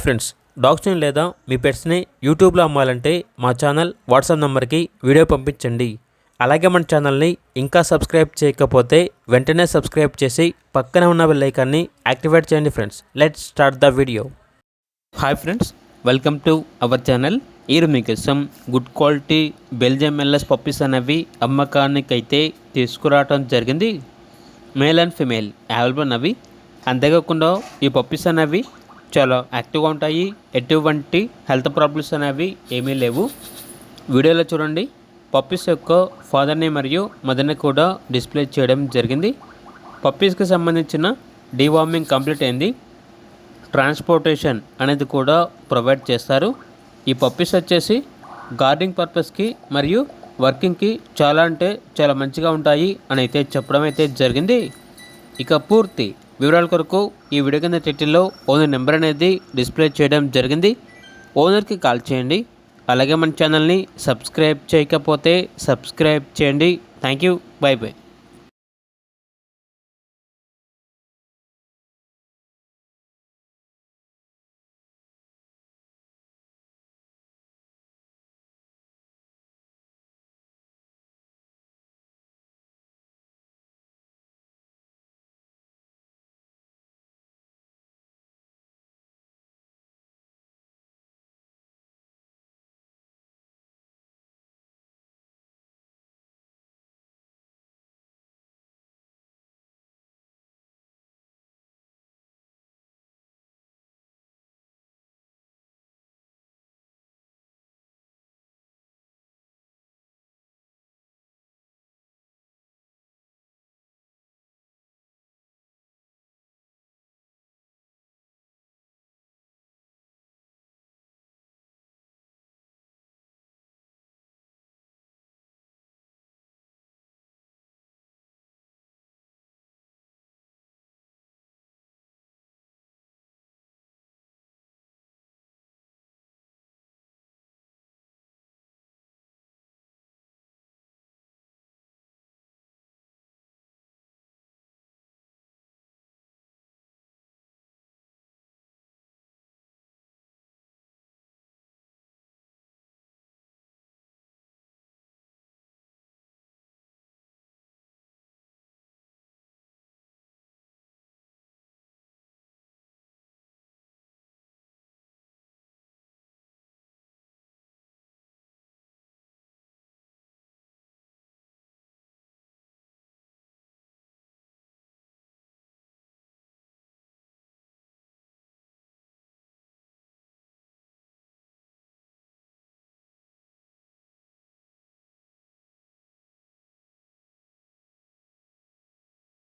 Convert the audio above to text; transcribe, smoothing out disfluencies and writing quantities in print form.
Friends, డాగ్స్ని లేదా మీ పెట్స్ని యూట్యూబ్లో అమ్మాలంటే మా ఛానల్ వాట్సాప్ నెంబర్కి వీడియో పంపించండి. అలాగే మన ఛానల్ని ఇంకా సబ్స్క్రైబ్ చేయకపోతే వెంటనే సబ్స్క్రైబ్ చేసి పక్కనే ఉన్న బెల్ ఐకాన్ని యాక్టివేట్ చేయండి. Friends, let's start the video. Hi friends, welcome to our channel. ఈరోజు మీకోసం గుడ్ క్వాలిటీ బెల్జియం ఎల్ఎస్ పప్పీస్ అనేవి అమ్మకానికైతే తీసుకురావడం జరిగింది. మేల్ అండ్ ఫిమేల్ అవైలబుల్ అన్నవి. అంతేకాకుండా ఈ పప్పీస్ అనేవి చాలా యాక్టివ్గా ఉంటాయి. ఎటువంటి హెల్త్ ప్రాబ్లమ్స్ అనేవి ఏమీ లేవు. వీడియోలో చూడండి, పప్పీస్ యొక్క ఫాదర్ని మరియు మదర్ని కూడా డిస్ప్లే చేయడం జరిగింది. పప్పీస్కి సంబంధించిన డీవార్మింగ్ కంప్లీట్ అయింది. ట్రాన్స్పోర్టేషన్ అనేది కూడా ప్రొవైడ్ చేస్తారు. ఈ పప్పీస్ వచ్చేసి గార్డింగ్ పర్పస్కి మరియు వర్కింగ్కి చాలా అంటే చాలా మంచిగా ఉంటాయి అని అయితే చెప్పడం అయితే జరిగింది. ఇక పూర్తి వివరాల కొరకు ఈ వీడియో కింద టైటిల్లో ఓనర్ నెంబర్ అనేది డిస్ప్లే చేయడం జరిగింది. ఓనర్కి కాల్ చేయండి. అలాగే మన ఛానల్ని సబ్స్క్రైబ్ చేయకపోతే సబ్స్క్రైబ్ చేయండి. Thank you. By by.